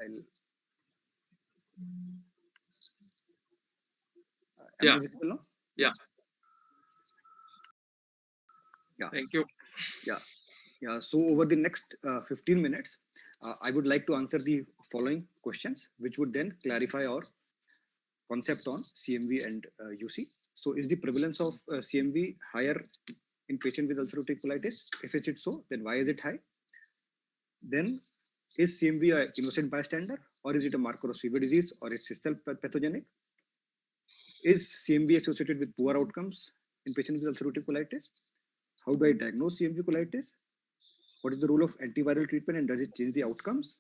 I'll. Am Yeah. I visible now? Yeah. Yeah. Thank you. Yeah. Yeah. So over the next 15 minutes, I would like to answer the following questions, which would then clarify our concept on CMV and UC. So is the prevalence of CMV higher in patient with ulcerative colitis? If it is so, then why is it high? Then is CMV a innocent bystander, or is it a marker of severe disease, or it's itself pathogenic? Is CMV associated with poor outcomes in patients with ulcerative colitis? How do I diagnose CMV colitis? What is the role of antiviral treatment and does it change the outcomes?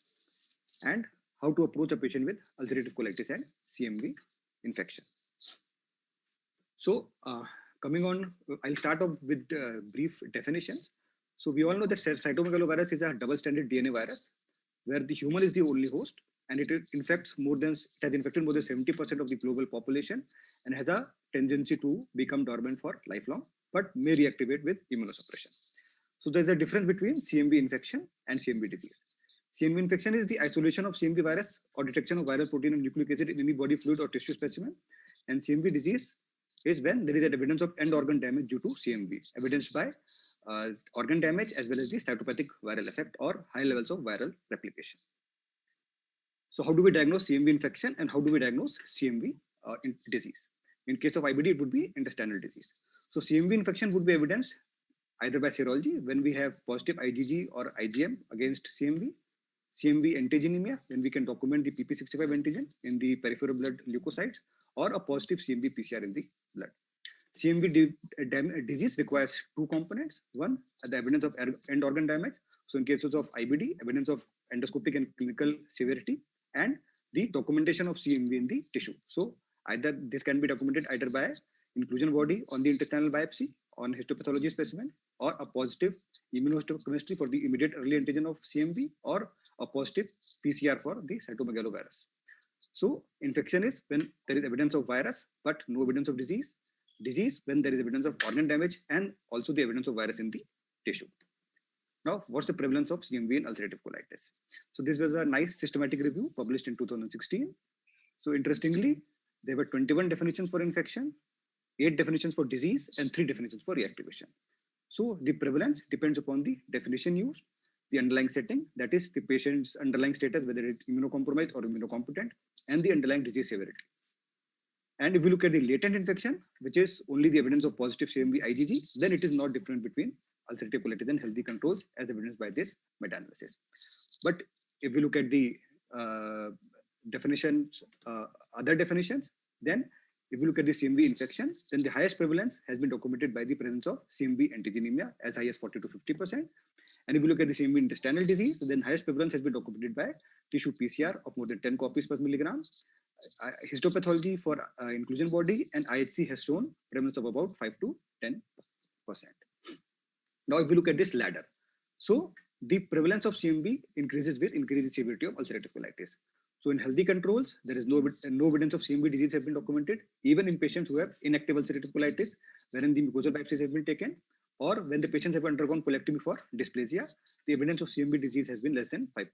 And how to approach a patient with ulcerative colitis and CMV infection. So coming on, I'll start off with brief definitions. So we all know that cytomegalovirus is a double-stranded DNA virus, where the human is the only host, and it infects it has infected more than 70% of the global population, and has a tendency to become dormant for lifelong, but may reactivate with immunosuppression. So there's a difference between CMV infection and CMV disease. CMV infection is the isolation of CMV virus or detection of viral protein and nucleic acid in any body fluid or tissue specimen. And CMV disease is when there is an evidence of end organ damage due to CMV, evidenced by organ damage as well as the cytopathic viral effect or high levels of viral replication. So how do we diagnose CMV infection and how do we diagnose CMV disease? In case of IBD, it would be intestinal disease. So CMV infection would be evidenced either by serology when we have positive IgG or IgM against CMV, CMV antigenemia when we can document the PP65 antigen in the peripheral blood leukocytes, or a positive CMV PCR in the blood. CMV disease requires two components. One, the evidence of end organ damage. So in cases of IBD, evidence of endoscopic and clinical severity, and the documentation of CMV in the tissue. So either this can be documented either by inclusion body on the intestinal biopsy on histopathology specimen, or a positive immunohistochemistry for the immediate early antigen of CMV, or a positive PCR for the cytomegalovirus. So infection is when there is evidence of virus but no evidence of disease. Disease when there is evidence of organ damage and also the evidence of virus in the tissue. Now, what's the prevalence of CMV in ulcerative colitis? So this was a nice systematic review published in 2016. So interestingly, there were 21 definitions for infection, 8 definitions for disease, and 3 definitions for reactivation. So the prevalence depends upon the definition used, the underlying setting, that is the patient's underlying status, whether it's immunocompromised or immunocompetent, and the underlying disease severity. And if we look at the latent infection, which is only the evidence of positive CMV IgG, then it is not different between ulcerative colitis and healthy controls as evidenced by this meta-analysis. But if we look at the definitions, other definitions, then if we look at the CMV infection, then the highest prevalence has been documented by the presence of CMV antigenemia as high as 40 to 50%. And if we look at the CMV intestinal disease, then highest prevalence has been documented by tissue PCR of more than 10 copies per milligram. Histopathology for inclusion body and IHC has shown prevalence of about 5 to 10%. Now, if we look at this ladder, so the prevalence of CMV increases with increasing severity of ulcerative colitis. So in healthy controls, there is no evidence of CMV disease have been documented, even in patients who have inactive ulcerative colitis, wherein the mucosal biopsies have been taken, or when the patients have undergone colectomy for dysplasia, the evidence of CMV disease has been less than 5%.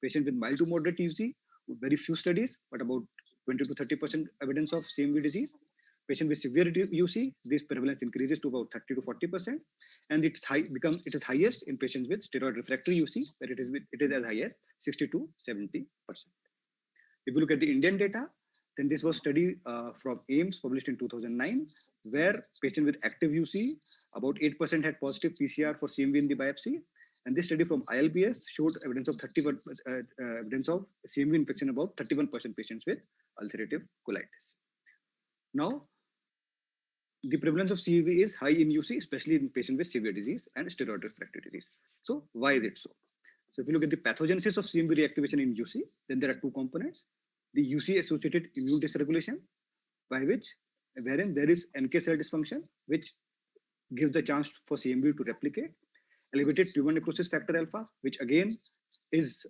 Patients with mild to moderate UC, very few studies, but about 20 to 30% evidence of CMV disease. Patient with severe UC, this prevalence increases to about 30 to 40%, and it is highest in patients with steroid refractory UC, where it is as high as 60 to 70%. If you look at the Indian data, then this was study from AIMS published in 2009, where patients with active UC, about 8% had positive PCR for CMV in the biopsy. And this study from ILBS showed evidence of CMV infection about 31% patients with ulcerative colitis. Now, the prevalence of CMV is high in UC, especially in patients with severe disease and steroid refractory disease. So why is it so? So if you look at the pathogenesis of CMV reactivation in UC, then there are two components. The UC-associated immune dysregulation, wherein there is NK cell dysfunction, which gives the chance for CMV to replicate. Elevated tumor necrosis factor alpha, which again is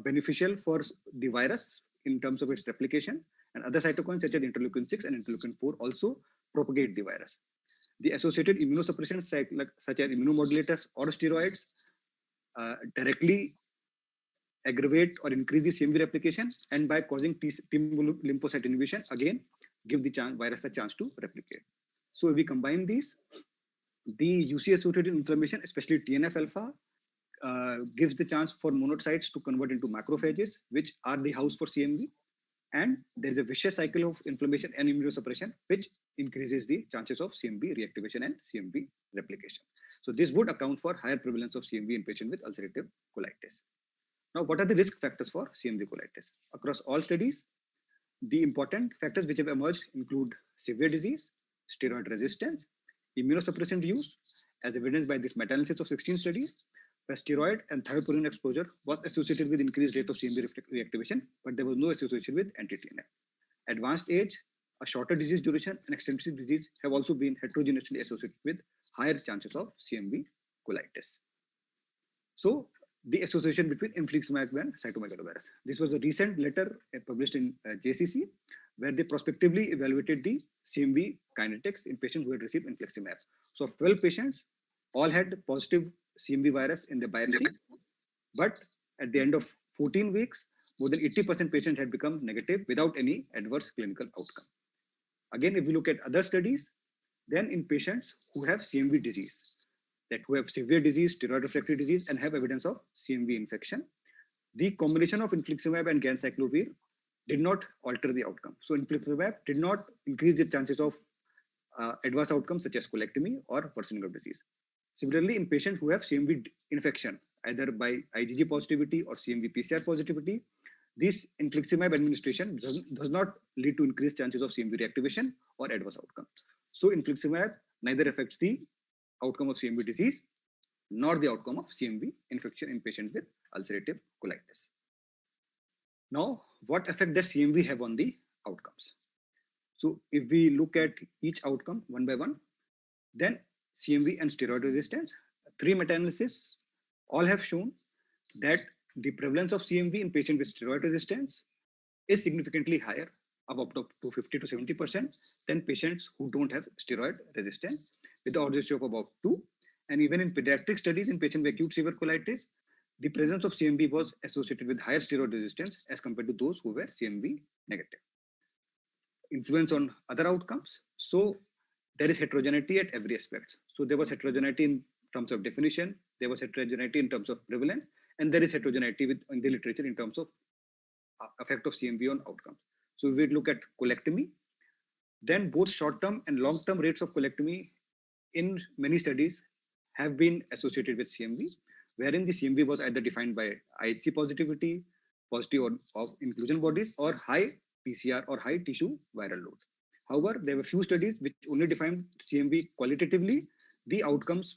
beneficial for the virus in terms of its replication, and other cytokines such as interleukin 6 and interleukin 4 also propagate the virus. The associated immunosuppression such as immunomodulators or steroids directly aggravate or increase the CMV replication, and by causing T lymphocyte inhibition, again, give the virus a chance to replicate. So if we combine these, the UC-associated inflammation, especially TNF-alpha, gives the chance for monocytes to convert into macrophages, which are the house for CMV. And there is a vicious cycle of inflammation and immunosuppression, which increases the chances of CMV reactivation and CMV replication. So this would account for higher prevalence of CMV in patients with ulcerative colitis. Now, what are the risk factors for CMV colitis? Across all studies, the important factors which have emerged include severe disease, steroid resistance, immunosuppressant use, as evidenced by this meta-analysis of 16 studies, where steroid and thiopurine exposure was associated with increased rate of CMV reactivation, but there was no association with anti-TNF. Advanced age, a shorter disease duration, and extensive disease have also been heterogeneously associated with higher chances of CMV colitis. So, the association between infliximab and cytomegalovirus. This was a recent letter published in JCC, where they prospectively evaluated the CMV kinetics in patients who had received infliximab. So, 12 patients all had positive CMV virus in the biopsy, but at the end of 14 weeks, more than 80% patients had become negative without any adverse clinical outcome. Again, if we look at other studies, then in patients who have CMV disease, that who have severe disease, steroid refractory disease, and have evidence of CMV infection, the combination of infliximab and ganciclovir did not alter the outcome. So infliximab did not increase the chances of adverse outcomes such as colectomy or worsening of disease. Similarly, in patients who have CMV infection, either by IgG positivity or CMV PCR positivity, this infliximab administration does not lead to increased chances of CMV reactivation or adverse outcome. So infliximab neither affects the outcome of CMV disease nor the outcome of CMV infection in patients with ulcerative colitis. Now, what effect does CMV have on the outcomes? So if we look at each outcome one by one, then CMV and steroid resistance, 3 meta-analyses all have shown that the prevalence of CMV in patients with steroid resistance is significantly higher, about up to 50 to 70%, than patients who don't have steroid resistance, with the odds ratio of about 2. And even in pediatric studies in patients with acute severe colitis, the presence of CMV was associated with higher steroid resistance as compared to those who were CMV negative. Influence on other outcomes. So there is heterogeneity at every aspect. So there was heterogeneity in terms of definition, there was heterogeneity in terms of prevalence, and there is heterogeneity in the literature in terms of effect of CMV on outcomes. So if we look at colectomy, then both short-term and long-term rates of colectomy in many studies have been associated with CMV, wherein the CMV was either defined by IHC positivity, positive of inclusion bodies, or high PCR or high tissue viral load. However, there were few studies which only defined CMV qualitatively. The outcomes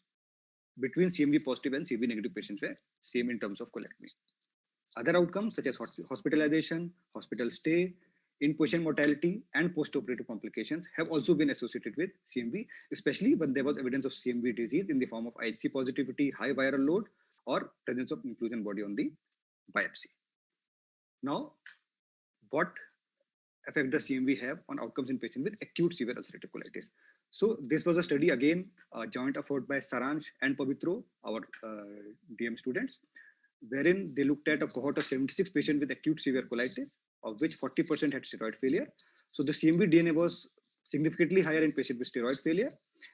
between CMV positive and CMV negative patients were same in terms of colectomy. Other outcomes such as hospitalization, hospital stay, inpatient mortality, and postoperative complications have also been associated with CMV, especially when there was evidence of CMV disease in the form of IHC positivity, high viral load, or presence of inclusion body on the biopsy. Now, what effect does CMV have on outcomes in patients with acute severe ulcerative colitis? So this was a study, again, a joint effort by Saransh and Pavitro, our DM students, wherein they looked at a cohort of 76 patients with acute severe colitis, of which 40% had steroid failure. So the CMV DNA was significantly higher in patients with steroid failure,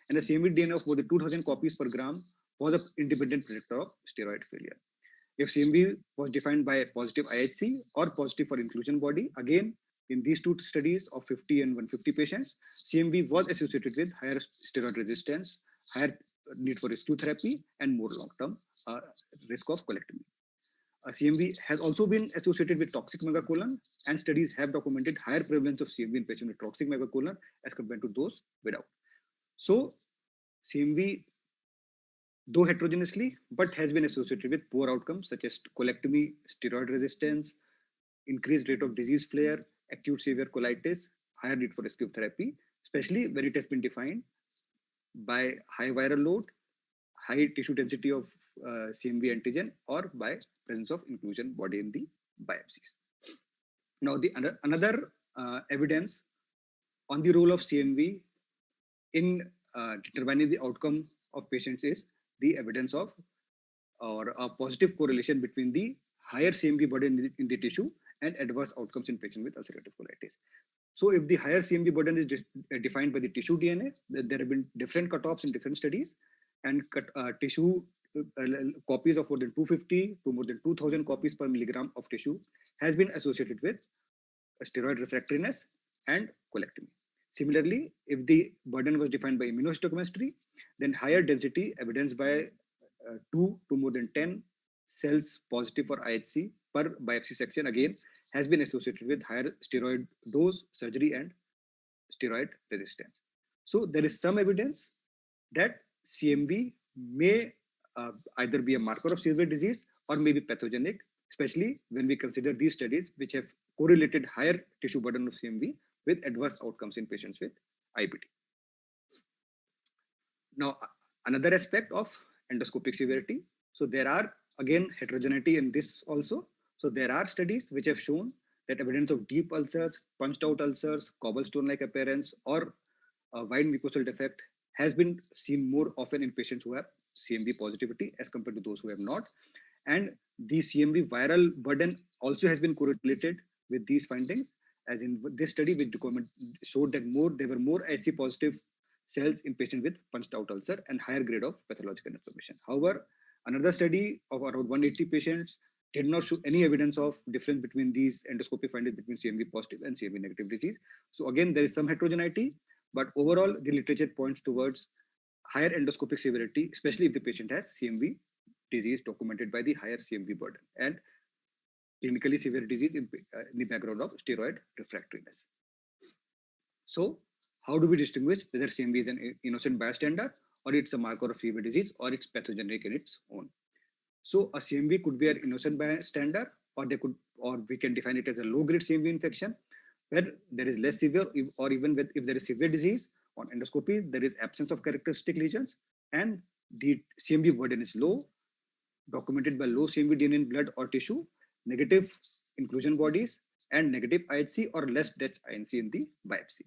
and the CMV DNA of more than 2,000 copies per gram was an independent predictor of steroid failure. If CMV was defined by positive IHC or positive for inclusion body, again, in these two studies of 50 and 150 patients, CMV was associated with higher steroid resistance, higher need for rescue therapy, and more long-term risk of colectomy. CMV has also been associated with toxic megacolon, and studies have documented higher prevalence of CMV in patients with toxic megacolon as compared to those without. So CMV, though heterogeneously, but has been associated with poor outcomes such as colectomy, steroid resistance, increased rate of disease flare, acute severe colitis, higher need for rescue therapy, especially when it has been defined by high viral load, high tissue density of CMV antigen, or by presence of inclusion body in the biopsies. Now, the another evidence on the role of CMV in determining the outcome of patients is the evidence of or a positive correlation between the higher CMV burden in the tissue and adverse outcomes in patients with ulcerative colitis. So if the higher CMV burden is defined by the tissue DNA, there have been different cutoffs in different studies, and tissue copies of more than 250 to more than 2000 copies per milligram of tissue has been associated with steroid refractoriness and colectomy. Similarly, if the burden was defined by immunohistochemistry, then higher density evidenced by 2 to more than 10 cells positive for IHC per biopsy section again has been associated with higher steroid dose, surgery, and steroid resistance. So there is some evidence that CMV may either be a marker of severe disease or may be pathogenic, especially when we consider these studies which have correlated higher tissue burden of CMV with adverse outcomes in patients with IBD. Now, another aspect of endoscopic severity. So there are again heterogeneity in this also. So there are studies which have shown that evidence of deep ulcers, punched out ulcers, cobblestone-like appearance, or a wide mucosal defect has been seen more often in patients who have CMV positivity as compared to those who have not. And the CMV viral burden also has been correlated with these findings, as in this study which showed that there were more IC positive cells in patients with punched out ulcer and higher grade of pathological inflammation. However, another study of around 180 patients did not show any evidence of difference between these endoscopic findings between CMV positive and CMV negative disease. So again, there is some heterogeneity, but overall the literature points towards higher endoscopic severity, especially if the patient has CMV disease documented by the higher CMV burden and clinically severe disease in the background of steroid refractoriness. So how do we distinguish whether CMV is an innocent bystander or it's a marker of severe disease or it's pathogenic in its own? So a CMV could be an innocent bystander, or we can define it as a low-grade CMV infection, where there is less severe, or even if there is severe disease on endoscopy, there is absence of characteristic lesions, and the CMV burden is low, documented by low CMV DNA in blood or tissue, negative inclusion bodies, and negative IHC or less Dutch INC in the biopsy.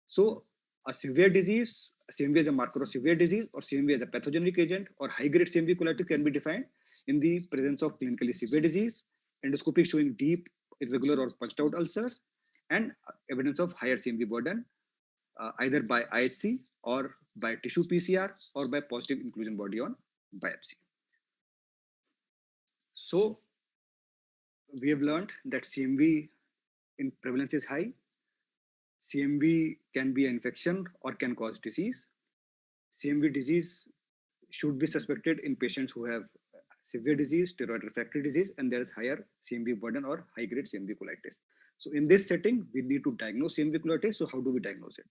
So a severe disease, CMV as a marker of severe disease, or CMV as a pathogenic agent, or high-grade CMV colitis can be defined in the presence of clinically severe disease, endoscopy showing deep, irregular, or punched out ulcers, and evidence of higher CMV burden, either by IHC or by tissue PCR or by positive inclusion body on biopsy. So we have learned that CMV in prevalence is high. CMV can be an infection or can cause disease. CMV disease should be suspected in patients who have severe disease, steroid refractory disease, and there is higher CMV burden or high-grade CMV colitis. So in this setting, we need to diagnose CMV colitis. So how do we diagnose it?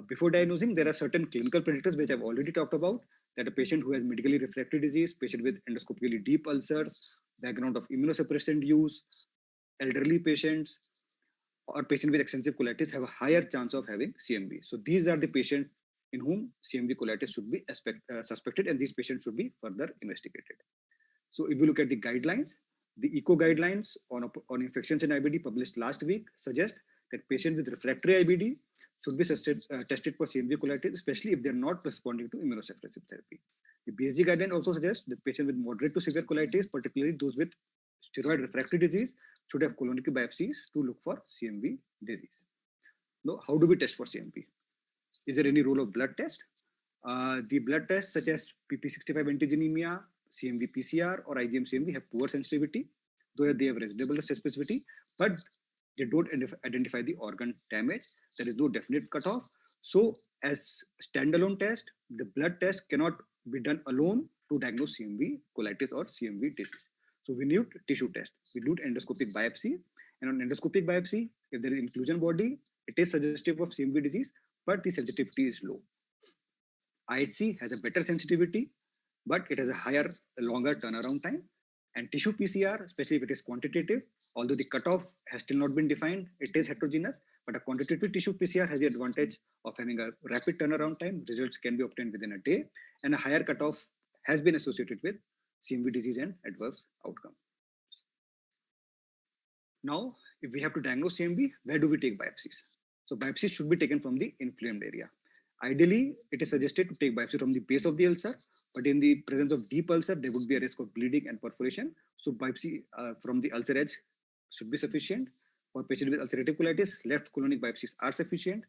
Before diagnosing, there are certain clinical predictors which I've already talked about, that a patient who has medically refractory disease, patient with endoscopically deep ulcers, background of immunosuppressant use, elderly patients, or patient with extensive colitis have a higher chance of having CMV. So these are the patients in whom CMV colitis should be suspected, and these patients should be further investigated. So if we look at the guidelines, the ECO guidelines on infections in IBD published last week suggest that patients with refractory IBD should be tested for CMV colitis, especially if they're not responding to immunosuppressive therapy. The BSG guideline also suggests that patients with moderate to severe colitis, particularly those with steroid refractory disease, should have colonic biopsies to look for CMV disease. Now, how do we test for CMV? Is there any role of blood test? The blood tests such as PP65 antigenemia, CMV PCR, or IgM CMV have poor sensitivity, though they have reasonable specificity, but they don't identify the organ damage. There is no definite cutoff. So as standalone test, the blood test cannot be done alone to diagnose CMV colitis or CMV disease. So we need tissue test. We do endoscopic biopsy, and on endoscopic biopsy, if there is inclusion body, it is suggestive of CMV disease, but the sensitivity is low. IHC has a better sensitivity, but it has a longer turnaround time. And tissue PCR, especially if it is quantitative, although the cutoff has still not been defined, it is heterogeneous, but a quantitative tissue PCR has the advantage of having a rapid turnaround time. Results can be obtained within a day, and a higher cutoff has been associated with CMV disease and adverse outcome. Now, if we have to diagnose CMV, where do we take biopsies? So biopsies should be taken from the inflamed area. Ideally, it is suggested to take biopsy from the base of the ulcer, But in the presence of deep ulcer, there would be a risk of bleeding and perforation. So biopsy from the ulcer edge should be sufficient. For patients with ulcerative colitis, left colonic biopsies are sufficient.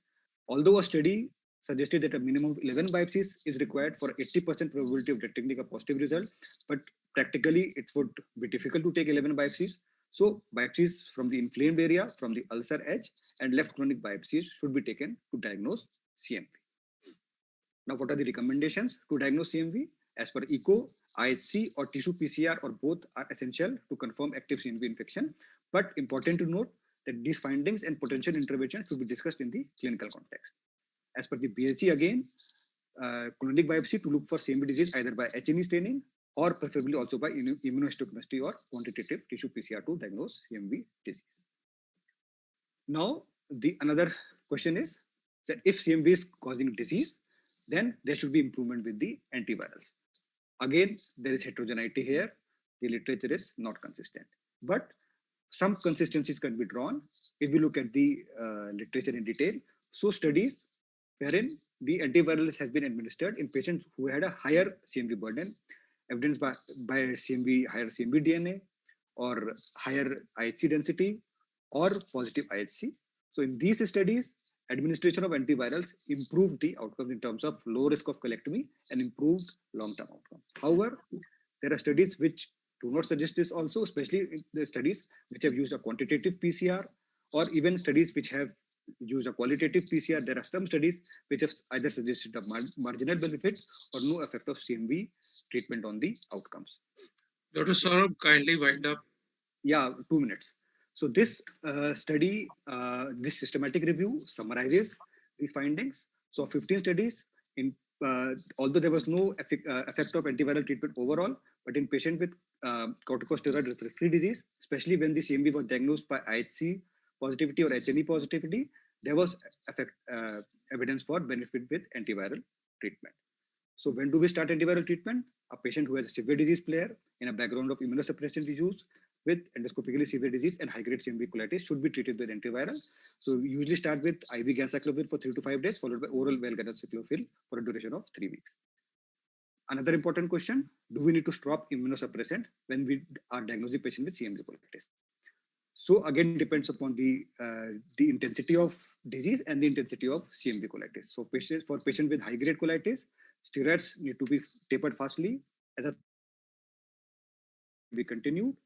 Although a study suggested that a minimum of 11 biopsies is required for 80% probability of detecting a positive result, but practically it would be difficult to take 11 biopsies. So biopsies from the inflamed area, from the ulcer edge, and left colonic biopsies should be taken to diagnose CMV. Now, what are the recommendations to diagnose CMV? As per ECO, IHC or tissue PCR or both are essential to confirm active CMV infection. But important to note that these findings and potential intervention should be discussed in the clinical context. As per the BSc again, colonic biopsy to look for CMV disease either by H&E staining or preferably also by immunohistochemistry or quantitative tissue PCR to diagnose CMV disease. Now, the another question is that if CMV is causing disease, then there should be improvement with the antivirals. Again, there is heterogeneity here. The literature is not consistent, but some consistencies can be drawn if we look at the literature in detail. So studies wherein the antiviral has been administered in patients who had a higher CMV burden, evidenced by CMV, higher CMV DNA, or higher IHC density, or positive IHC. So in these studies, administration of antivirals improved the outcomes in terms of low risk of colectomy and improved long-term outcomes. However, there are studies which do not suggest this also, especially in the studies which have used a quantitative PCR or even studies which have used a qualitative PCR. There are some studies which have either suggested a marginal benefit or no effect of CMV treatment on the outcomes. Dr. Saurabh, kindly wind up. Yeah, 2 minutes. So this study, this systematic review summarizes the findings. So 15 studies, in although there was no effect of antiviral treatment overall, but in patient with corticosteroid refractory disease, especially when the CMV was diagnosed by IHC positivity or H&E positivity, there was evidence for benefit with antiviral treatment. So when do we start antiviral treatment? A patient who has a severe disease player in a background of immunosuppression disease with endoscopically severe disease and high-grade CMV colitis should be treated with antiviral. So we usually start with IV ganciclovir for 3 to 5 days, followed by oral valganciclovir for a duration of 3 weeks. Another important question, do we need to stop immunosuppressant when we are diagnosing patient with CMV colitis? So again, depends upon the intensity of disease and the intensity of CMV colitis. So for patient with high-grade colitis, steroids need to be tapered fastly. As a be continued.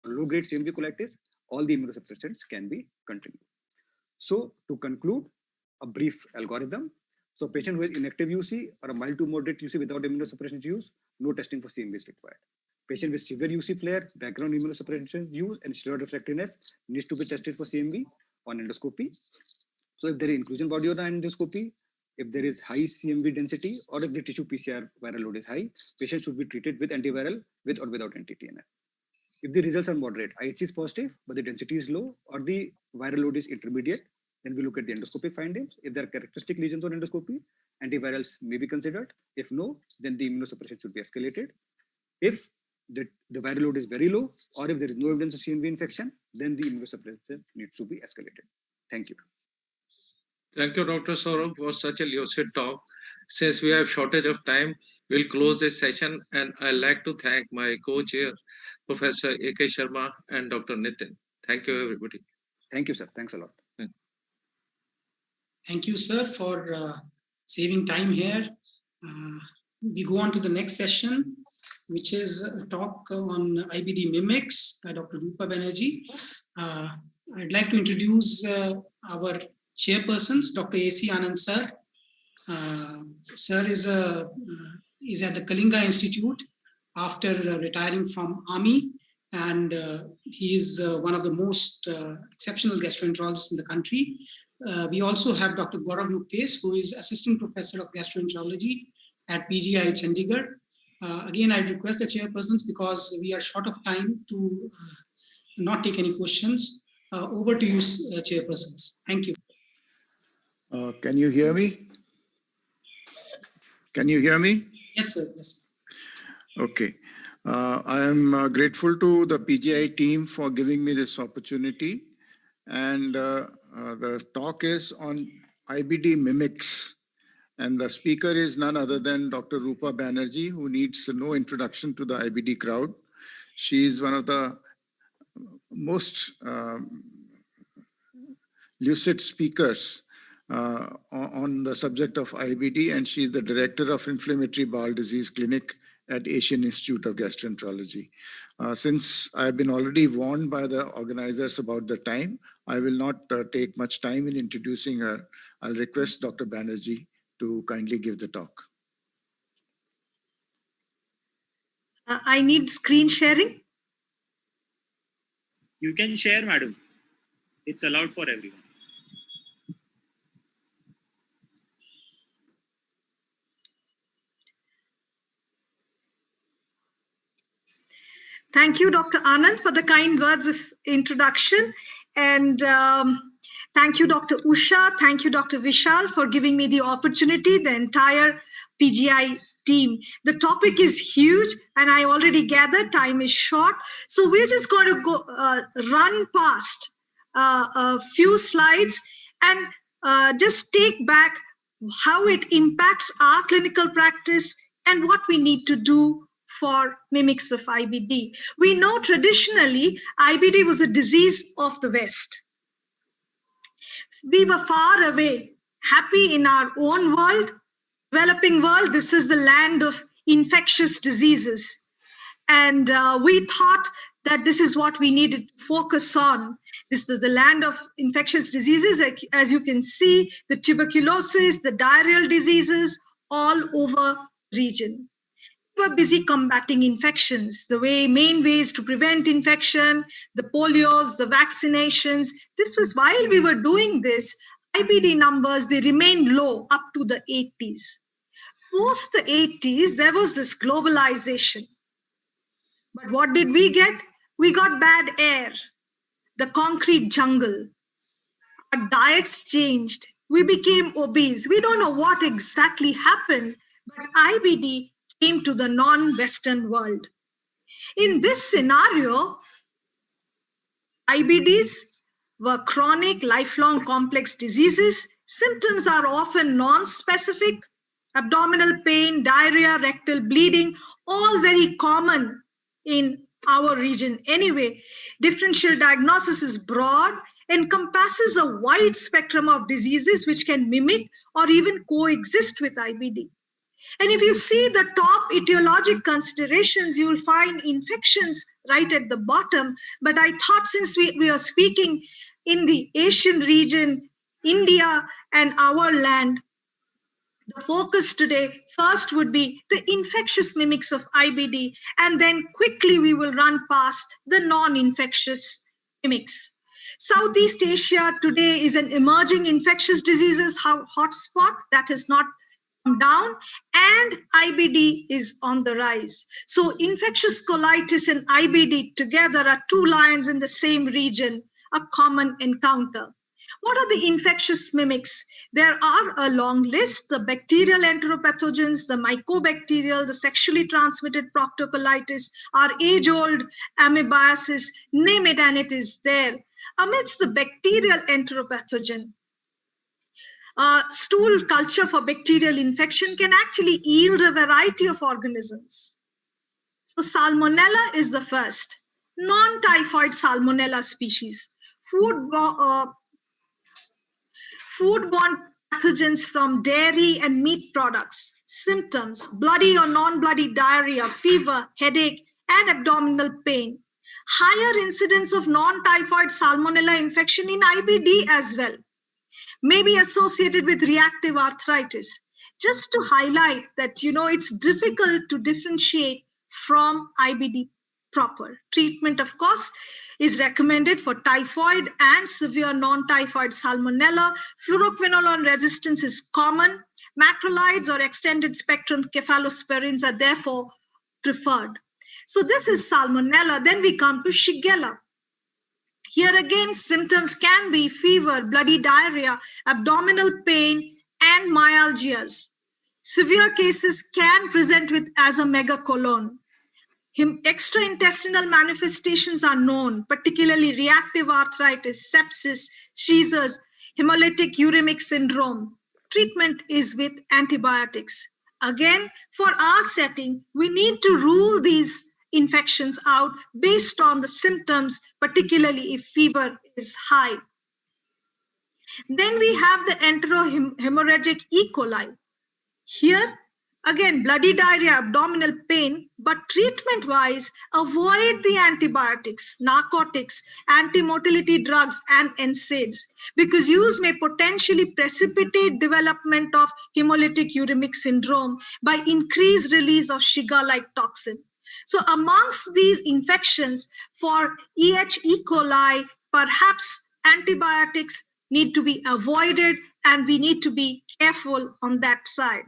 Low-grade CMV colitis, all the immunosuppressants can be continued. So to conclude, a brief algorithm. So patient with inactive UC or a mild to moderate UC without immunosuppression use, no testing for CMV is required. Patient with severe UC flare, background immunosuppression use, and steroid refractoriness needs to be tested for CMV on endoscopy. So if there is inclusion body on endoscopy, if there is high CMV density, or if the tissue PCR viral load is high, patient should be treated with antiviral with or without anti-TNF. If the results are moderate, IHC is positive, but the density is low, or the viral load is intermediate, then we look at the endoscopic findings. If there are characteristic lesions on endoscopy, antivirals may be considered. If no, then the immunosuppression should be escalated. If the viral load is very low, or if there is no evidence of CMV infection, then the immunosuppression needs to be escalated. Thank you. Thank you, Dr. Saurabh, for such a lucid talk. Since we have shortage of time, we'll close this session, and I'd like to thank my co-chair, Professor A.K. Sharma and Dr. Nitin. Thank you, everybody. Thank you, sir. Thanks a lot. Thank you, sir, for saving time here. We go on to the next session, which is a talk on IBD mimics by Dr. Rupa Banerjee. I'd like to introduce our chairpersons, Dr. A.C. Anand, sir. Sir is at the Kalinga Institute after retiring from Army, and he is one of the most exceptional gastroenterologists in the country. We also have Dr. Gaurav Muktes, who is Assistant Professor of Gastroenterology at PGI Chandigarh. Again, I request the chairpersons, because we are short of time, to not take any questions. Over to you, chairpersons. Thank you. Can you hear me? Can you hear me? Yes, sir. Yes. Okay. I am grateful to the PGI team for giving me this opportunity. And The talk is on IBD mimics. And the speaker is none other than Dr. Rupa Banerjee, who needs no introduction to the IBD crowd. She is one of the most lucid speakers on the subject of IBD, and she is the director of Inflammatory Bowel Disease Clinic at Asian Institute of Gastroenterology. Since I've been already warned by the organizers about the time, I will not take much time in introducing her. I'll request Dr. Banerjee to kindly give the talk. I need screen sharing. You can share, madam. It's allowed for everyone. Thank you, Dr. Anand, for the kind words of introduction. And thank you, Dr. Usha. Thank you, Dr. Vishal, for giving me the opportunity, the entire PGI team. The topic is huge, and I already gathered time is short. So we're just going to go run past a few slides and just take back how it impacts our clinical practice and what we need to do for mimics of IBD. We know traditionally IBD was a disease of the West. We were far away, happy in our own world, developing world. This was the land of infectious diseases. And we thought that this is what we needed to focus on. This is the land of infectious diseases. As you can see, the tuberculosis, the diarrheal diseases, all over the region. We were busy combating infections, the main ways to prevent infection, the polios, the vaccinations. This was while we were doing this, IBD numbers, they remained low up to the 80s. Post the 80s, there was this globalization. But what did we get? We got bad air, the concrete jungle. Our diets changed. We became obese. We don't know what exactly happened, but IBD came to the non-Western world. In this scenario, IBDs were chronic, lifelong, complex diseases. Symptoms are often non-specific. Abdominal pain, diarrhea, rectal bleeding, all very common in our region anyway. Differential diagnosis is broad, encompasses a wide spectrum of diseases which can mimic or even coexist with IBD. And if you see the top etiologic considerations, you will find infections right at the bottom. But I thought since we are speaking in the Asian region, India and our land, the focus today first would be the infectious mimics of IBD, and then quickly we will run past the non-infectious mimics. Southeast Asia today is an emerging infectious diseases hotspot that has not come down, and IBD is on the rise. So infectious colitis and IBD together are two lions in the same region, a common encounter. What are the infectious mimics? There are a long list: the bacterial enteropathogens, the mycobacterial, the sexually transmitted proctocolitis, our age-old amoebiasis, name it and it is there. Amidst the bacterial enteropathogen, stool culture for bacterial infection can actually yield a variety of organisms. So Salmonella is the first, non-typhoid Salmonella species. Foodborne pathogens from dairy and meat products. Symptoms: bloody or non-bloody diarrhea, fever, headache, and abdominal pain. Higher incidence of non-typhoid Salmonella infection in IBD as well. May be associated with reactive arthritis. Just to highlight that, it's difficult to differentiate from IBD proper. Treatment, of course, is recommended for typhoid and severe non-typhoid Salmonella. Fluoroquinolone resistance is common. Macrolides or extended spectrum cephalosporins are therefore preferred. So this is Salmonella. Then we come to Shigella. Here again, symptoms can be fever, bloody diarrhea, abdominal pain, and myalgias. Severe cases can present with as a megacolon. Extraintestinal manifestations are known, particularly reactive arthritis, sepsis, seizures, hemolytic uremic syndrome. Treatment is with antibiotics. Again, for our setting, we need to rule these infections out based on the symptoms, particularly if fever is high. Then we have the enterohemorrhagic E. coli. Here, again, bloody diarrhea, abdominal pain, but treatment-wise, avoid the antibiotics, narcotics, anti-motility drugs, and NSAIDs, because use may potentially precipitate development of hemolytic uremic syndrome by increased release of Shiga-like toxin. So amongst these infections, for E. coli, perhaps antibiotics need to be avoided, and we need to be careful on that side.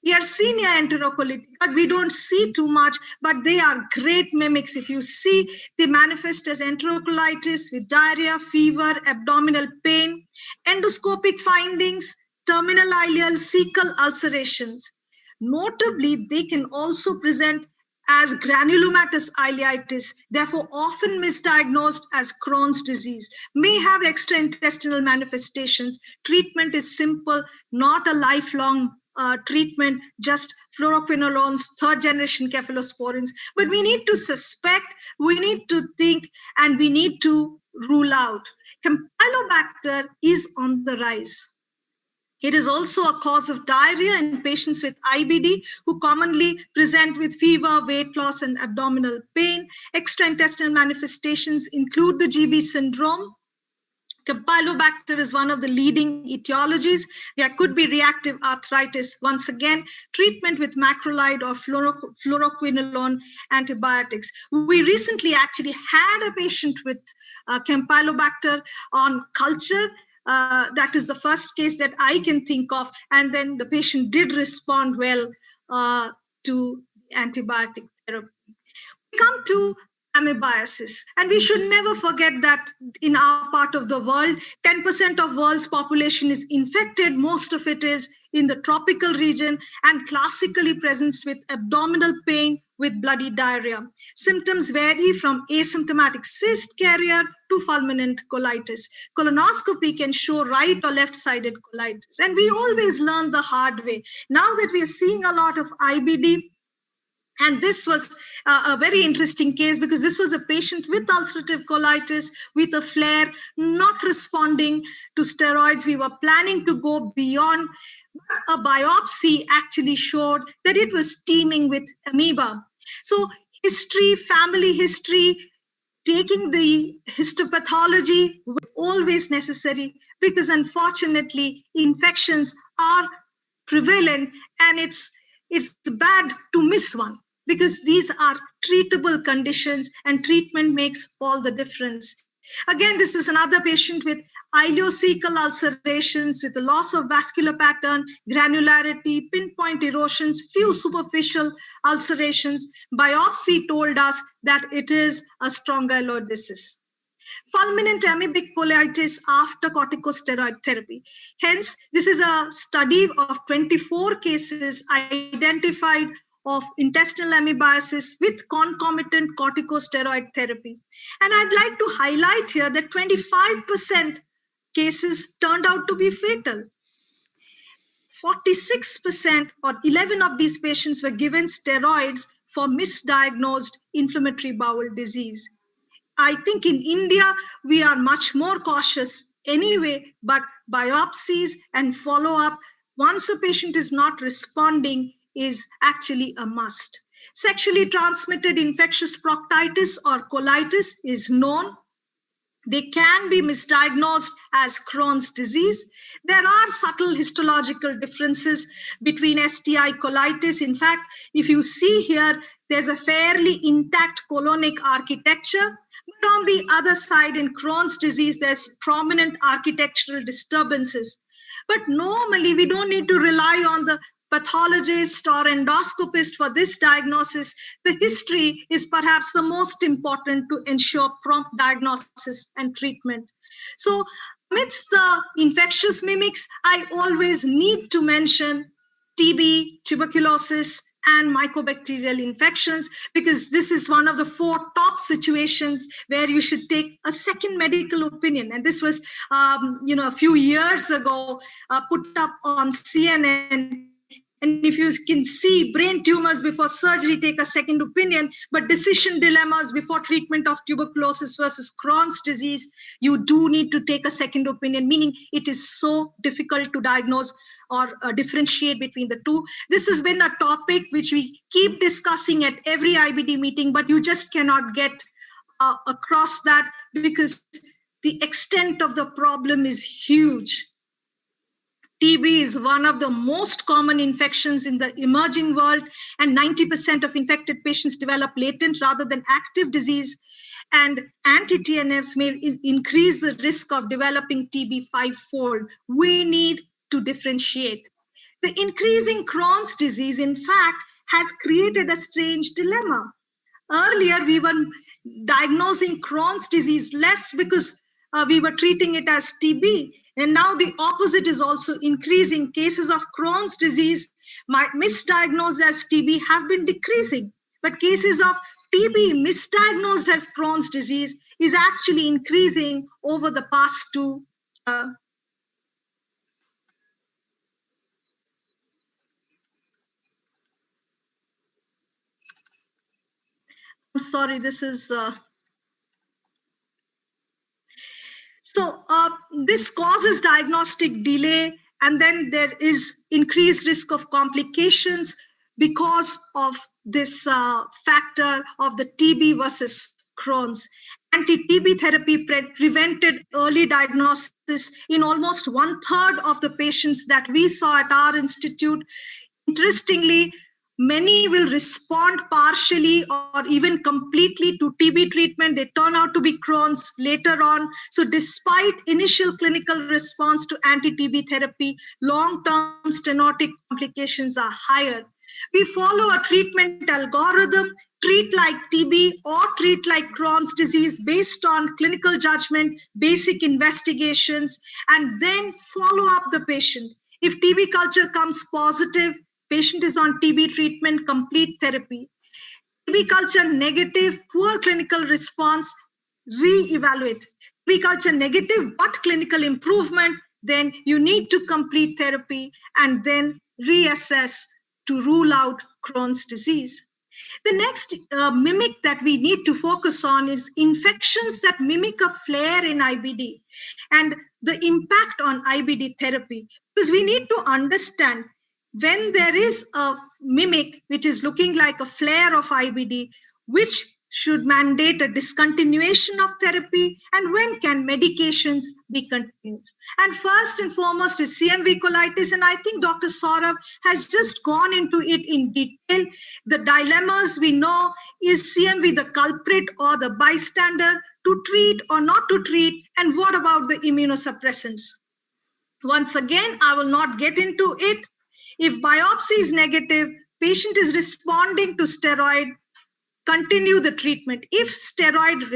Yersinia enterocolitis, but we don't see too much, but they are great mimics. If you see, they manifest as enterocolitis with diarrhea, fever, abdominal pain, endoscopic findings, terminal ileal cecal ulcerations. Notably, they can also present as granulomatous ileitis, therefore often misdiagnosed as Crohn's disease, may have extraintestinal manifestations. Treatment is simple, not a lifelong treatment, just fluoroquinolones, third generation cephalosporins. But we need to suspect, we need to think, and we need to rule out. Campylobacter is on the rise. It is also a cause of diarrhea in patients with IBD who commonly present with fever, weight loss, and abdominal pain. Extraintestinal manifestations include the GB syndrome. Campylobacter is one of the leading etiologies. There could be reactive arthritis. Once again, treatment with macrolide or fluoroquinolone antibiotics. We recently actually had a patient with Campylobacter on culture. That is the first case that I can think of. And then the patient did respond well to antibiotic therapy. We come to amoebiasis. And we should never forget that in our part of the world, 10% of world's population is infected. Most of it is in the tropical region and classically presents with abdominal pain with bloody diarrhea. Symptoms vary from asymptomatic cyst carrier to fulminant colitis. Colonoscopy can show right or left-sided colitis. And we always learn the hard way. Now that we are seeing a lot of IBD, and this was a very interesting case because this was a patient with ulcerative colitis, with a flare, not responding to steroids. We were planning to go beyond. A biopsy actually showed that it was teeming with amoeba. So history, family history, taking the histopathology was always necessary because unfortunately infections are prevalent, and it's bad to miss one, because these are treatable conditions and treatment makes all the difference. Again, this is another patient with ileocecal ulcerations with a loss of vascular pattern, granularity, pinpoint erosions, few superficial ulcerations. Biopsy told us that it is a strongyloidosis. Fulminant amoebic colitis after corticosteroid therapy. Hence, this is a study of 24 cases identified of intestinal amoebiasis with concomitant corticosteroid therapy. And I'd like to highlight here that 25% cases turned out to be fatal. 46% or 11 of these patients were given steroids for misdiagnosed inflammatory bowel disease. I think in India, we are much more cautious anyway, but biopsies and follow-up, once a patient is not responding, is actually a must. Sexually transmitted infectious proctitis or colitis is known. They can be misdiagnosed as Crohn's disease. There are subtle histological differences between STI colitis. In fact, if you see here, there's a fairly intact colonic architecture. But on the other side, in Crohn's disease, there's prominent architectural disturbances. But normally, we don't need to rely on the pathologist or endoscopist for this diagnosis. The history is perhaps the most important to ensure prompt diagnosis and treatment. So amidst the infectious mimics, I always need to mention TB, tuberculosis, and mycobacterial infections, because this is one of the 4 top situations where you should take a second medical opinion. And this was, a few years ago, put up on CNN. And if you can see brain tumors before surgery, take a second opinion, but decision dilemmas before treatment of tuberculosis versus Crohn's disease, you do need to take a second opinion, meaning it is so difficult to diagnose or differentiate between the two. This has been a topic which we keep discussing at every IBD meeting, but you just cannot get across that because the extent of the problem is huge. TB is one of the most common infections in the emerging world, and 90% of infected patients develop latent rather than active disease. And anti-TNFs may increase the risk of developing TB 5-fold. We need to differentiate. The increasing Crohn's disease, in fact, has created a strange dilemma. Earlier, we were diagnosing Crohn's disease less because we were treating it as TB. And now the opposite is also increasing. Cases of Crohn's disease misdiagnosed as TB have been decreasing. But cases of TB misdiagnosed as Crohn's disease is actually increasing over the past 2 I'm sorry, this is... this causes diagnostic delay, and then there is increased risk of complications because of this factor of the TB versus Crohn's. Anti-TB therapy prevented early diagnosis in almost 1/3 of the patients that we saw at our institute. Interestingly, many will respond partially or even completely to TB treatment. They turn out to be Crohn's later on. So despite initial clinical response to anti-TB therapy, long-term stenotic complications are higher. We follow a treatment algorithm, treat like TB or treat like Crohn's disease based on clinical judgment, basic investigations, and then follow up the patient. If TB culture comes positive, patient is on TB treatment, complete therapy. TB culture negative, poor clinical response, re-evaluate. TB culture negative, but clinical improvement, then you need to complete therapy and then reassess to rule out Crohn's disease. The next mimic that we need to focus on is infections that mimic a flare in IBD and the impact on IBD therapy, because we need to understand when there is a mimic which is looking like a flare of IBD, which should mandate a discontinuation of therapy, and when can medications be continued. And first and foremost is CMV colitis, and I think Dr. Saurabh has just gone into it in detail. The dilemmas we know, is CMV the culprit or the bystander, to treat or not to treat, and what about the immunosuppressants? Once again, I will not get into it. If biopsy is negative, patient is responding to steroid, continue the treatment. If steroid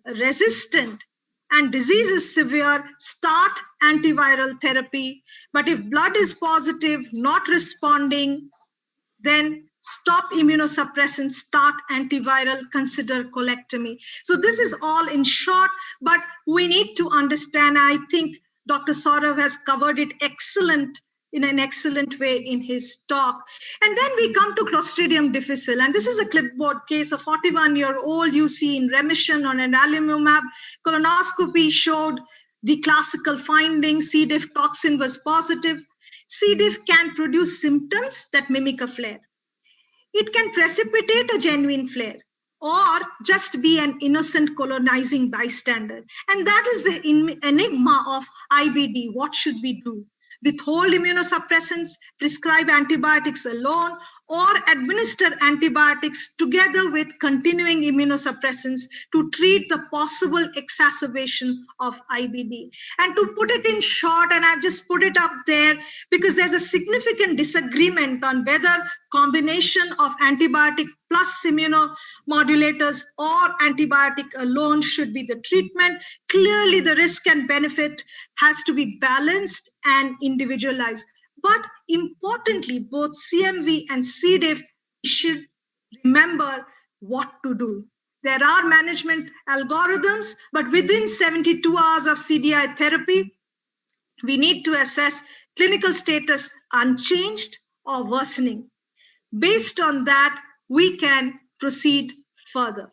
resistant and disease is severe, start antiviral therapy. But if blood is positive, not responding, then stop immunosuppressants, start antiviral, consider colectomy. So this is all in short, but we need to understand, I think Dr. Saurabh has covered it in an excellent way in his talk. And then we come to Clostridium difficile. And this is a clipboard case, a 41-year-old UC in remission on adalimumab. Colonoscopy showed the classical findings. C. diff toxin was positive. C. diff can produce symptoms that mimic a flare. It can precipitate a genuine flare or just be an innocent colonizing bystander. And that is the enigma of IBD. What should we do? Withhold immunosuppressants, prescribe antibiotics alone, or administer antibiotics together with continuing immunosuppressants to treat the possible exacerbation of IBD. And to put it in short, and I've just put it up there because there's a significant disagreement on whether combination of antibiotic plus immunomodulators or antibiotic alone should be the treatment. Clearly, the risk and benefit has to be balanced and individualized. But importantly, both CMV and C. diff should remember what to do. There are management algorithms, but within 72 hours of CDI therapy, we need to assess clinical status unchanged or worsening. Based on that, we can proceed further.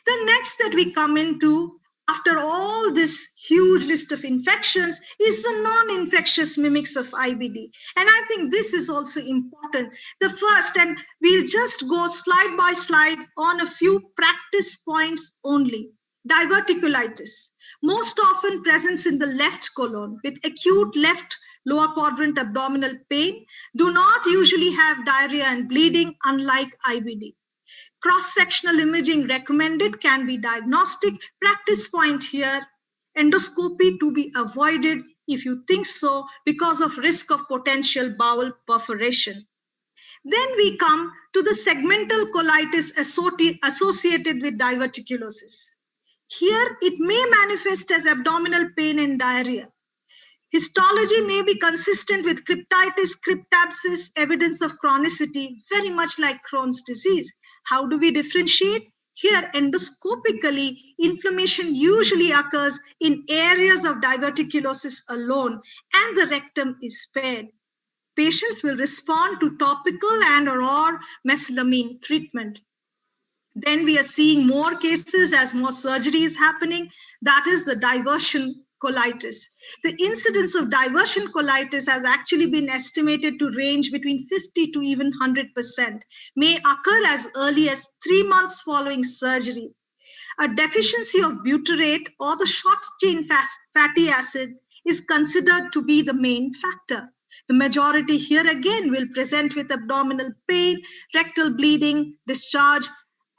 The next that we come into after all this huge list of infections is the non-infectious mimics of IBD. And I think this is also important. The first, and we'll just go slide by slide on a few practice points only. Diverticulitis, most often presents in the left colon with acute left lower quadrant abdominal pain, do not usually have diarrhea and bleeding, unlike IBD. Cross-sectional imaging recommended, can be diagnostic. Practice point here, endoscopy to be avoided if you think so because of risk of potential bowel perforation. Then we come to the segmental colitis associated with diverticulosis. Here, it may manifest as abdominal pain and diarrhea. Histology may be consistent with cryptitis, cryptapsis, evidence of chronicity, very much like Crohn's disease. How do we differentiate? Here, endoscopically, inflammation usually occurs in areas of diverticulosis alone, and the rectum is spared. Patients will respond to topical and or mesalamine treatment. Then we are seeing more cases as more surgery is happening. That is the diversion colitis. The incidence of diversion colitis has actually been estimated to range between 50 to even 100%, may occur as early as 3 months following surgery. A deficiency of butyrate or the short-chain fatty acid is considered to be the main factor. The majority here again will present with abdominal pain, rectal bleeding, discharge,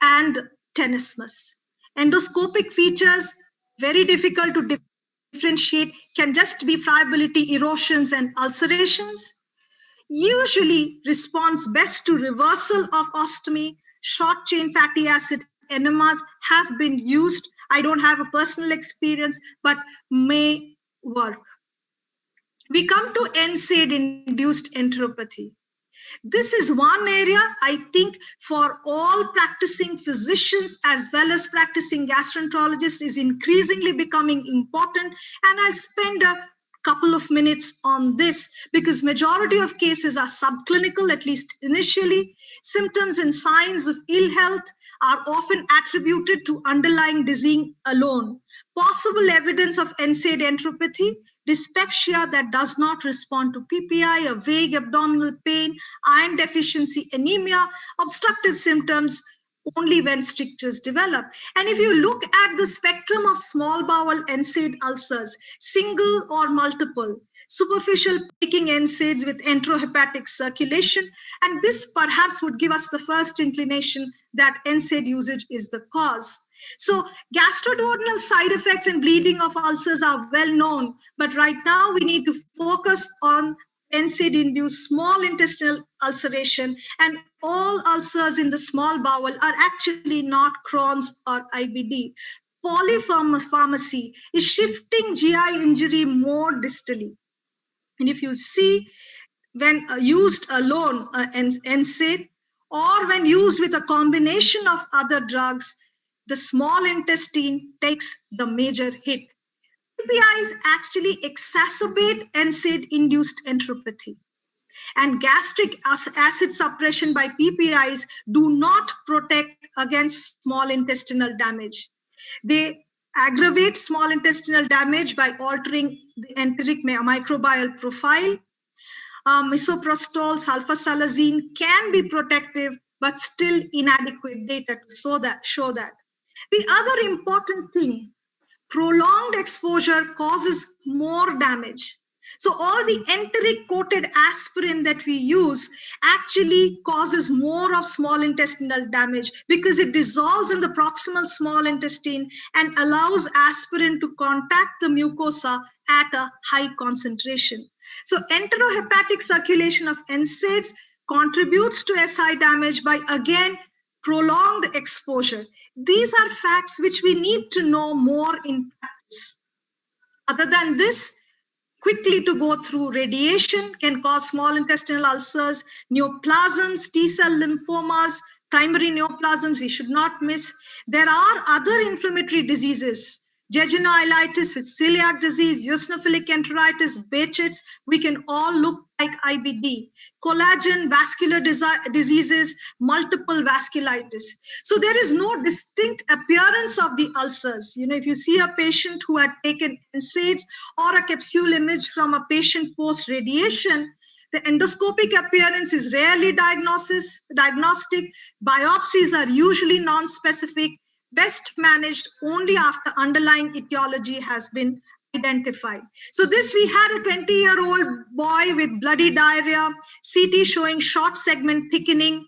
and tenesmus. Endoscopic features, very difficult to differentiate, can just be friability, erosions, and ulcerations. Usually responds best to reversal of ostomy. Short chain fatty acid enemas have been used. I don't have a personal experience, but may work. We come to NSAID-induced enteropathy. This is one area I think for all practicing physicians as well as practicing gastroenterologists is increasingly becoming important, and I'll spend a couple of minutes on this because majority of cases are subclinical, at least initially. Symptoms and signs of ill health are often attributed to underlying disease alone. Possible evidence of NSAID enteropathy: dyspepsia that does not respond to PPI, a vague abdominal pain, iron deficiency, anemia, obstructive symptoms only when strictures develop. And if you look at the spectrum of small bowel NSAID ulcers, single or multiple, superficial peaking NSAIDs with enterohepatic circulation, and this perhaps would give us the first inclination that NSAID usage is the cause. So gastroduodenal side effects and bleeding of ulcers are well known, but right now we need to focus on NSAID-induced small intestinal ulceration, and all ulcers in the small bowel are actually not Crohn's or IBD. Polypharmacy is shifting GI injury more distally. And if you see, when used alone, NSAID, or when used with a combination of other drugs, the small intestine takes the major hit. PPIs actually exacerbate NSAID-induced enteropathy. And gastric acid suppression by PPIs do not protect against small intestinal damage. They aggravate small intestinal damage by altering the enteric microbial profile. Misoprostol, sulfasalazine can be protective, but still inadequate data to show that. The other important thing, prolonged exposure causes more damage. So all the enteric coated aspirin that we use actually causes more of small intestinal damage because it dissolves in the proximal small intestine and allows aspirin to contact the mucosa at a high concentration. So enterohepatic circulation of NSAIDs contributes to SI damage by, again, prolonged exposure. These are facts which we need to know more in practice. Other than this, quickly to go through. Radiation can cause small intestinal ulcers, neoplasms, T-cell lymphomas, primary neoplasms we should not miss. There are other inflammatory diseases, jejunoileitis with celiac disease, eosinophilic enteritis, Behçet's, we can all look like IBD. Collagen, vascular diseases, multiple vasculitis. So there is no distinct appearance of the ulcers. If you see a patient who had taken NSAIDs or a capsule image from a patient post-radiation, the endoscopic appearance is rarely diagnostic. Biopsies are usually non-specific, best managed only after underlying etiology has been identified. So this, we had a 20-year-old boy with bloody diarrhea, CT showing short segment thickening,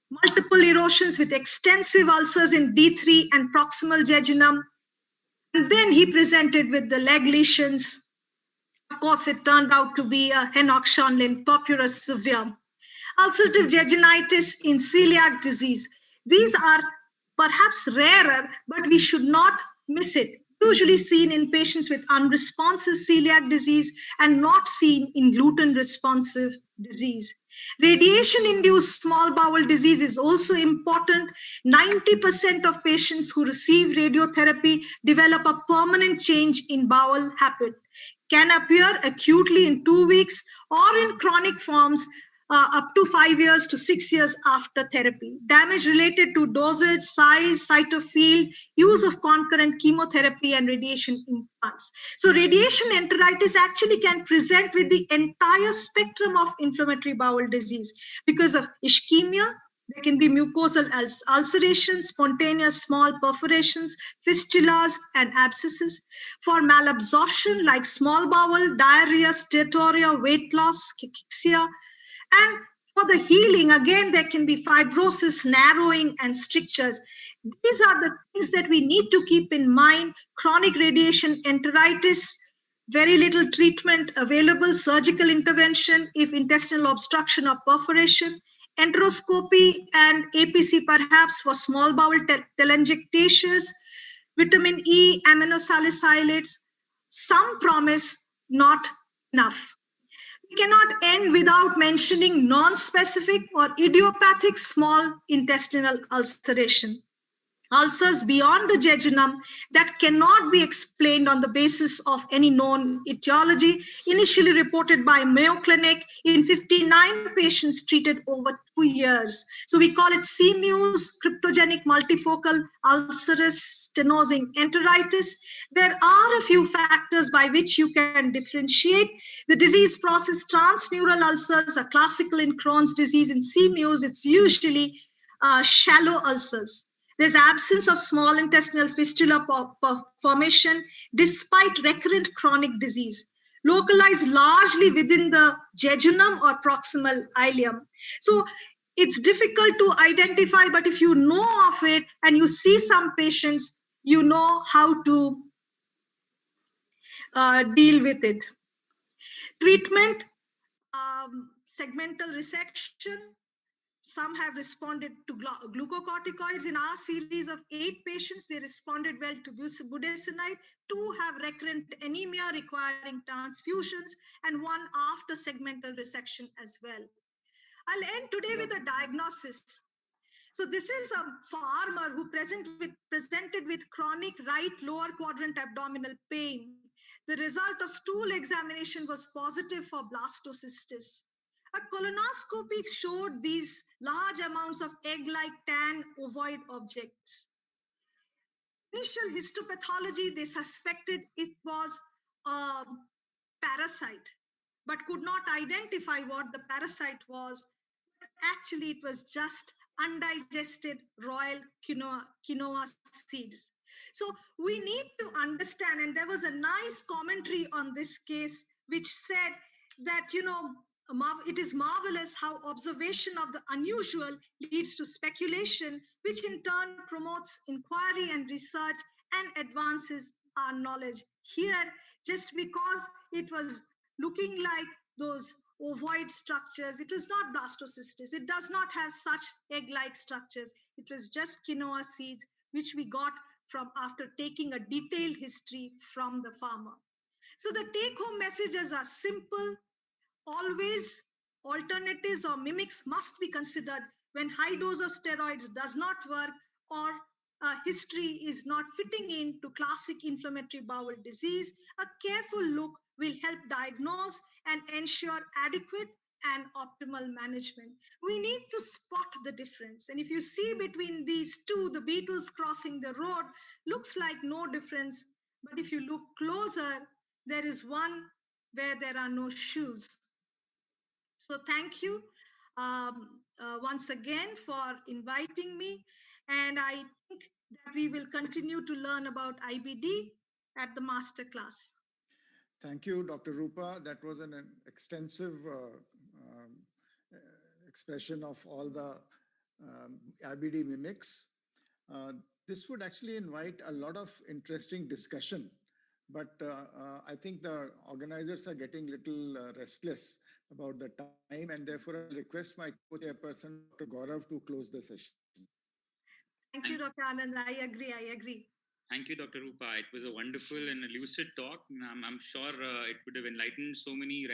multiple erosions with extensive ulcers in D3 and proximal jejunum. And then he presented with the leg lesions. Of course, it turned out to be a Henoch-Schönlein purpura severe. Ulcerative jejunitis in celiac disease. These are perhaps rarer, but we should not miss it. Usually seen in patients with unresponsive celiac disease and not seen in gluten-responsive disease. Radiation-induced small bowel disease is also important. 90% of patients who receive radiotherapy develop a permanent change in bowel habit. Can appear acutely in 2 weeks or in chronic forms up to 5 years to 6 years after therapy. Damage related to dosage, size, site of field, use of concurrent chemotherapy and radiation implants. So radiation enteritis actually can present with the entire spectrum of inflammatory bowel disease because of ischemia. There can be mucosal ulcerations, spontaneous small perforations, fistulas, and abscesses. For malabsorption, like small bowel, diarrhea, steatorrhea, weight loss, cachexia. And for the healing, again, there can be fibrosis, narrowing, and strictures. These are the things that we need to keep in mind. Chronic radiation enteritis, very little treatment available, surgical intervention if intestinal obstruction or perforation, enteroscopy and APC perhaps for small bowel telangiectasias, vitamin E, aminosalicylates, some promise, not enough. We cannot end without mentioning non-specific or idiopathic small intestinal ulceration. Ulcers beyond the jejunum that cannot be explained on the basis of any known etiology, initially reported by Mayo Clinic in 59 patients treated over 2 years. So we call it CMUS, cryptogenic multifocal ulcerous stenosing enteritis. There are a few factors by which you can differentiate. The disease process, transmural ulcers are classical in Crohn's disease. In CMUS, it's usually shallow ulcers. There's absence of small intestinal fistula formation despite recurrent chronic disease, localized largely within the jejunum or proximal ileum. So it's difficult to identify, but if you know of it and you see some patients, you know how to deal with it. Treatment, segmental resection. Some have responded to glucocorticoids. In our series of 8 patients, they responded well to budesonide. 2 have recurrent anemia requiring transfusions, and 1 after segmental resection as well. I'll end today with a diagnosis. So this is a farmer who presented with chronic right lower quadrant abdominal pain. The result of stool examination was positive for blastocystis. A colonoscopy showed these large amounts of egg-like tan ovoid objects. Initial histopathology, they suspected it was a parasite, but could not identify what the parasite was. Actually, it was just undigested royal quinoa seeds. So we need to understand, and there was a nice commentary on this case which said that, it is marvelous how observation of the unusual leads to speculation, which in turn promotes inquiry and research and advances our knowledge. Here, just because it was looking like those ovoid structures, it was not blastocystis. It does not have such egg-like structures. It was just quinoa seeds, which we got from after taking a detailed history from the farmer. So the take-home messages are simple. Always alternatives or mimics must be considered when high dose of steroids does not work or history is not fitting into classic inflammatory bowel disease. A careful look will help diagnose and ensure adequate and optimal management. We need to spot the difference. And if you see between these two, the beetles crossing the road looks like no difference. But if you look closer, there is one where there are no shoes. So thank you once again for inviting me. And I think that we will continue to learn about IBD at the master class. Thank you, Dr. Rupa. That was an extensive expression of all the IBD mimics. This would actually invite a lot of interesting discussion, but I think the organizers are getting a little restless about the time, and therefore I request my co-chairperson, Dr. Gaurav, to close the session. Thank you, Dr. Anand. I agree. Thank you, Dr. Rupa. It was a wonderful and a lucid talk. I'm sure it would have enlightened so many